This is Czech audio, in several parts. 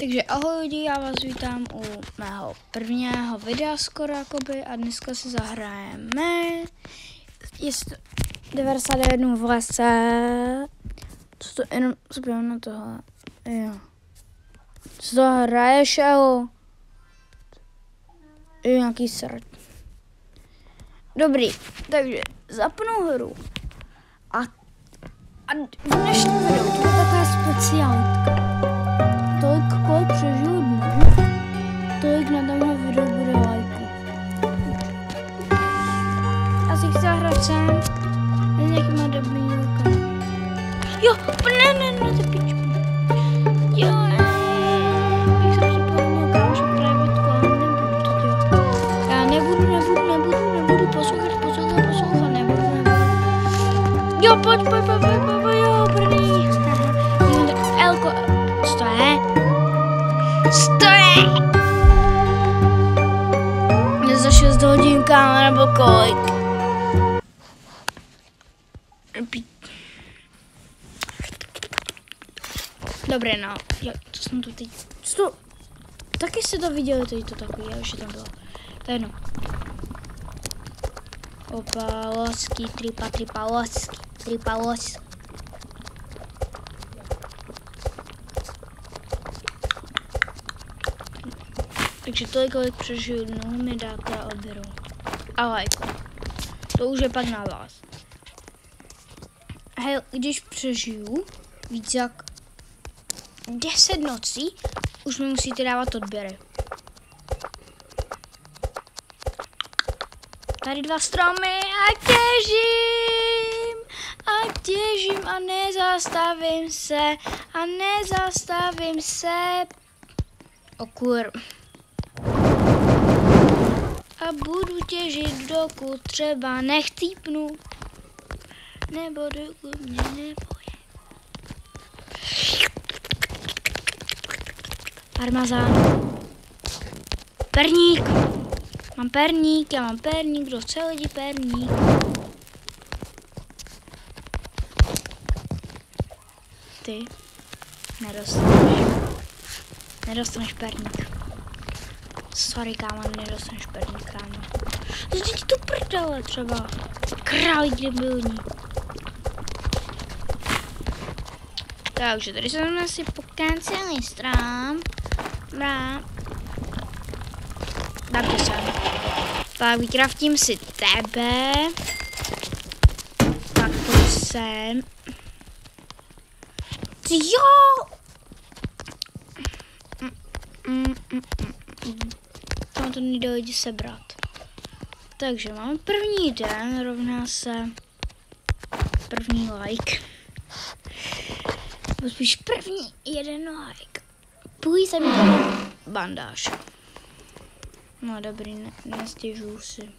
Takže ahoj lidi, já vás vítám u mého prvního videa skoro jakoby a dneska si zahrajeme 91 v lese. Co to jenom zpívám na tohle? Jo. Co to hraješ, jo? Je nějaký srd. Dobrý, takže zapnu hru. A v dnešním videu to je taková speciálka. Tolik, kolik přežiju dnu, tolik na tomhle videu bude lajku. Já si chci zahrát sem s nějakýma debilníkama. Jo, ne, ty pičku. Jo, bych se připomenul kámoši privatku, ale nebudu to dělat. Já nebudu poslouchat, nebudu. Jo, pojď, jo, první. Elko, stoje! Dnes za 6 hodin, kámo, nebo kolik? Dobré, no. Jo, co jsem tu teď... Taky jste to viděli, teď to takový, já už je tam bylo. To je jedno. Opa, losky, tripa, losky. Takže tolik, kolik přežiju dnů, mi dáte a odberu. A lajku. To už je pak na vás. Hej, když přežiju víc jak 10 nocí, už mi musíte dávat odběry. Tady 2 stromy a těžím a nezastavím se. O kur... A budu těžit, dokud třeba nechcípnu, nebo dokud mě neboje. Parmazán. Perník. Já mám perník, kdo chce lidi perník. Ty nedostaneš perník. Sorry, kámo, nedostaneš perník, kámo. Vždyť to prdele třeba. Králík debilní. Takže tady jsem si potenciální strám. Dám to sem. Pak vykraftím si tebe. Tak pojď sem. Ty jo! Tam to nejde lidi sebrat. Takže máme první den, rovná se první like. Nebo spíš první jeden like. Půj se mi bandáž. No dobrý, nestěžuju si.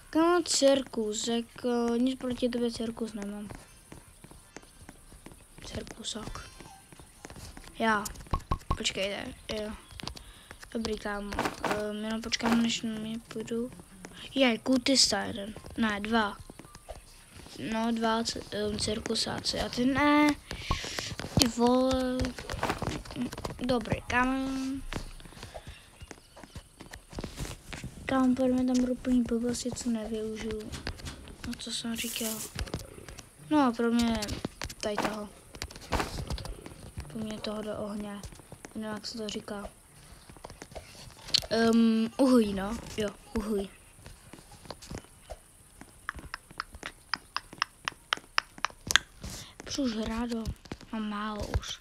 Kámo, cirkus, jako nic proti tobě cirkus nemám. Cirkusák. Já. Počkejte, jo. Dobrý, kámo. Jenom počkám, než mě půjdu. Jej, kultista jeden. Ne, 2. No, 2 cirkusáci. A ty ne. Ty vole. Dobrý, kámo. Kámo, pojďme tam úplný blbosti, co nevyužiju. No, co jsem říkal. No, pro mě tady toho. Pro mě toho do ohně. Nevím, jak se to říká. Uhlí, no. Jo, uhlí. Už rádo. Mám málo už.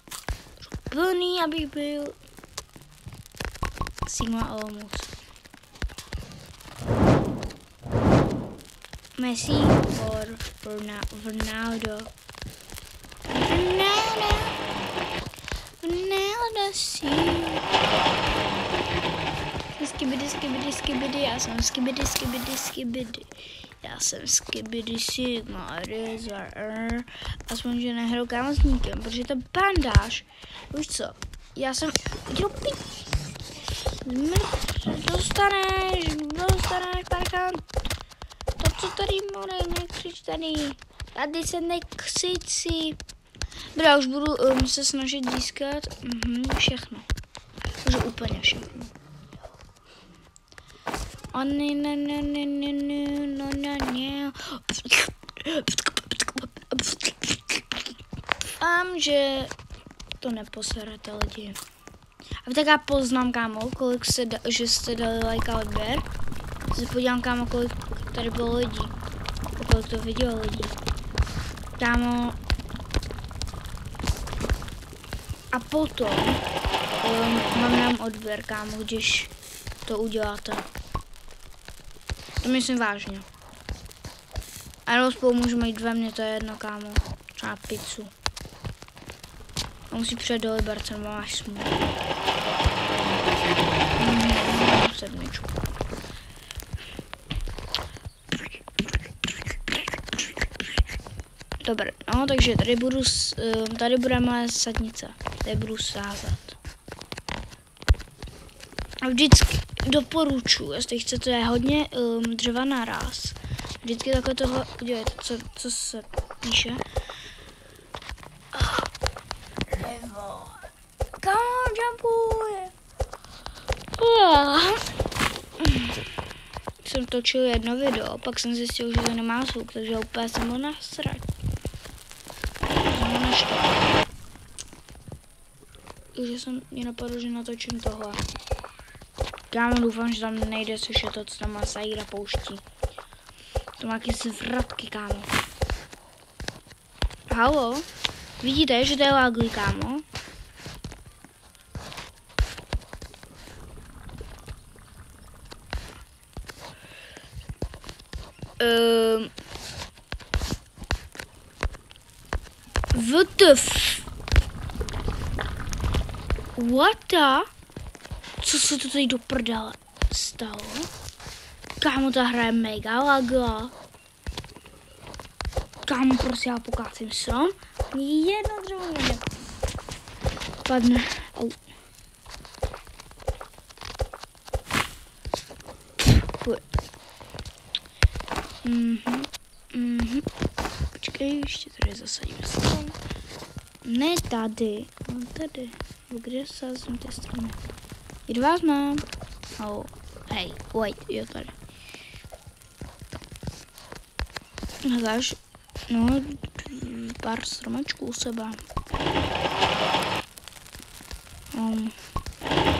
Plný, abych byl Sigma Olmus. Messi or Ronaldo. Ronaldo si. Skibidi, já jsem skibidi. Já jsem skibidi Sigma Rezar. Aspoň, že nehraju kámo s nikým, protože to bandáž. Víš co? Já jsem... Dostaneš, parchant. To, co tady more, nekřič tady. Tady se nekřičí. Dobrá, už budu se snažit získat všechno. Takže úplně všechno. A Doufám, že to neposerete lidi. A tak já poznám, kámo, že jste dali like a odběr. Se podívám, kámo, kolik tady bylo lidí. Kolik to vidělo lidí. Kámo. A potom mám nám odběr, kámo, když to uděláte. To myslím vážně. Ano, spolu můžeme jít ve mně, to je jedno, kámo. Třeba pizzu. A musí přijet do Liberce, nebo máš smůlu. Sedmičku. Dobré, no, takže tady bude moje sadnice. Tady budu sázet. A vždycky doporučuji, jestli chcete hodně dřeva naraz. Vždycky takhle tohle udělejte, co se píše. Come on, jumpuje. Jsem točil jedno video, pak jsem zjistil, že to nemá zvuk, takže úplně jsem ho nasrať. Takže jsem mě napadlo, že natočím tohle. Kámo, doufám, že tam nejde slyšet to, co tam má Saira pouští. To má jaký zvratky, kámo. Halo? Vidíte, že to je lagly, kámo? What the? Co se to tady do prdele stalo? Kámo, ta hra je mega lagla. Kámo, prostě já pokácím som. Jedno dřevo mě padne. Au. Počkej, ještě tady zasadím strom. Ne tady, no tady. Kde sázím ty stromy? Kde vás mám? Oh, hej, wait, jo tady. Hledáš, no, pár stromečků u sebe.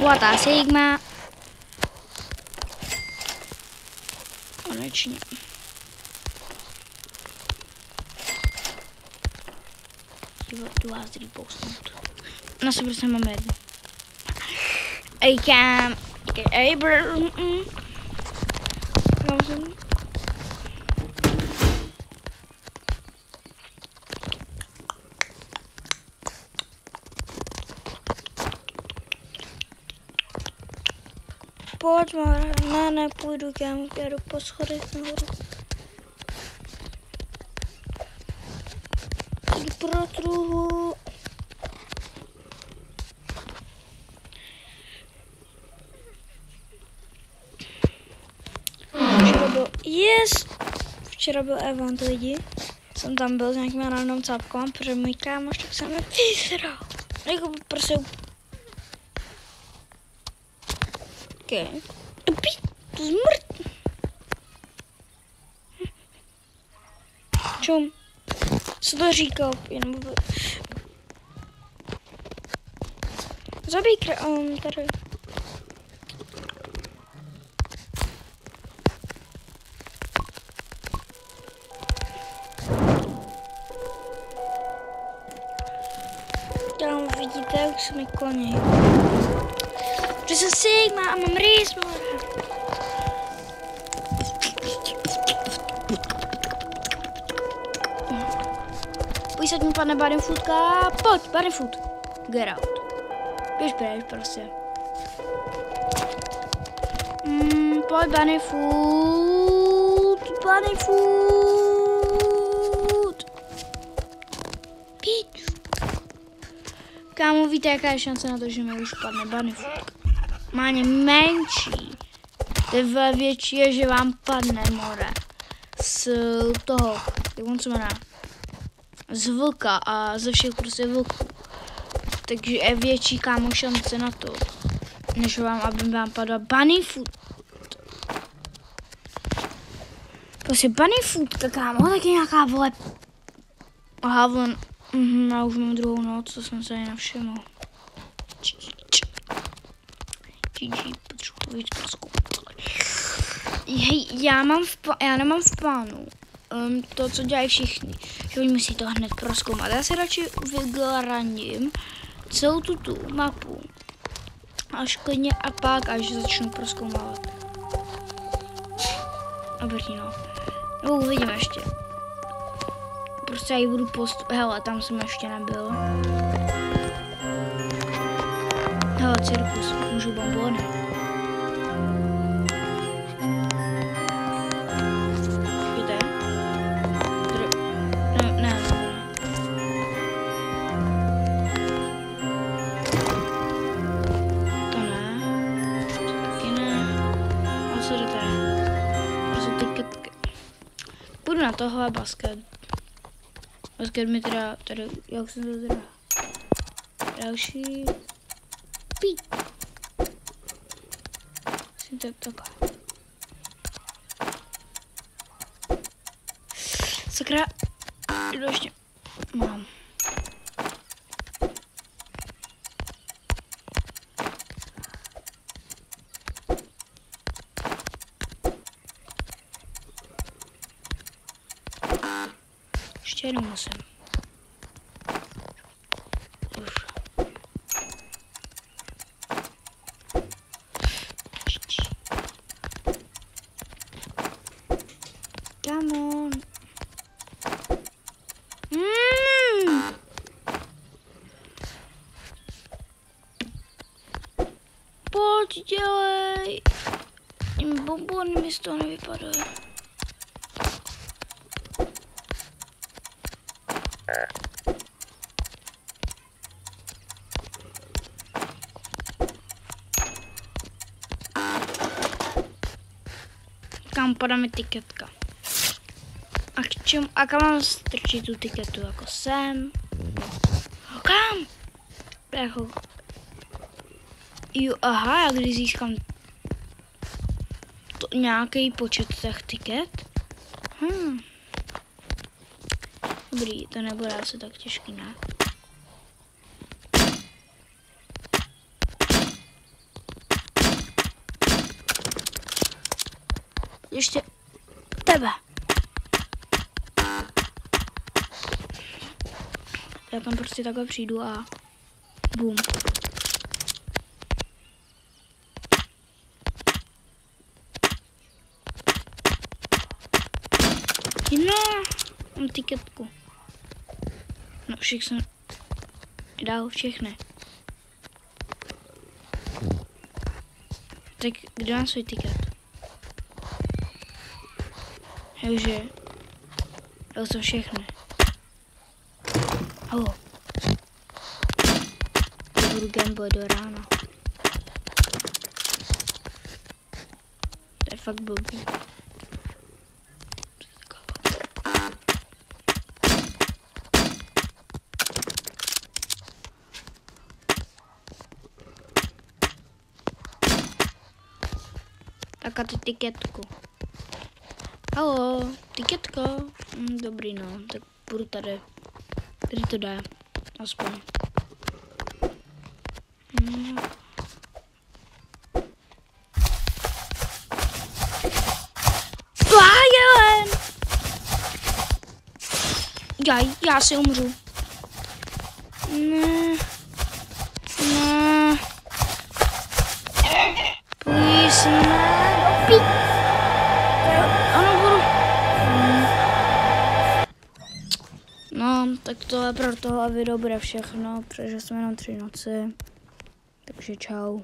What a Sigma. Konečně. Jdu vás repoustnout. Na sebe se máme jednu. I can get able. Pojď, Mara. Ne, půjdu, já jdu po schodech nahoru. Jdu pro truhu. Včera byl event lidi. Jsem tam byl s nějakým random cápkama, protože můj kámoš tak se mi vysral. Jako prostě. Okay. To zmrt. Čum. Co to říkal? Jenom zabij tady. Tam vidíte, jak se mi kloní. Že jsem Sigma a mám rýs, Pojď se mi, pane Barenfootka, pojď, Barenfoot. Get out. Běž pryč, prostě. Pojď, Barenfoot. Pít. Kámo, víte, jaká je šance na to, že mi už padne Barenfoot? Máně menší. Tebe větší je, že vám padne more. Z toho, jak on se jmenuje? z vlka a ze všech prostě vlků. Takže je větší kámo šance na to, než aby vám padla bunny food. Prostě bunny food, tak kámo, taky nějaká vole. Aha, vole, já už mám druhou noc, co jsem se nenavšiml. GG, potřebuji víc prozkoumat. Hej, já nemám v plánu to, co dělají všichni, že oni musí to hned prozkoumat. Já si radši vygraním celou tu mapu až klidně a pak až začnu prozkoumávat. Dobrý, no. No, uvidíme ještě. Prostě já ji budu hele, tam jsem ještě nebyl. Hele, cirkus, můžu bombony. Půjdu na tohle basket. Basket mi teda, tady, jak jsem to teda. Další. Pí. Asi to takhle. Sakra. Jdu ještě. Mám. Ještě jednou musím. Už. Come on. Pojď, dělej. Bombony mi z toho nevypadají. Kam podáme tiketka? A k čemu? A kam mám strčit tu tiketu? Jako sem? Kam? Jako... Jo, aha, a když získám to, nějaký počet těch tiket? Dobrý, to nebude asi tak těžký, ne? Ještě tebe. Já tam prostě takhle přijdu a bum. No, mám tiketku. No, všech jsem dal všechny. Tak kdo má svůj tiket? Takže dal jsem všechny. Halo. Budu gamble do rána. To je fakt blbý. Tak a ty tiketku. Halo, tiketko. Dobrý, no, tak budu tady. Tady to dá, aspoň. Jelen! Já si umřu. Ne. Please, ne. No, tak to je pro tohle video bude všechno, protože jsme jenom 3 noci. Takže čau.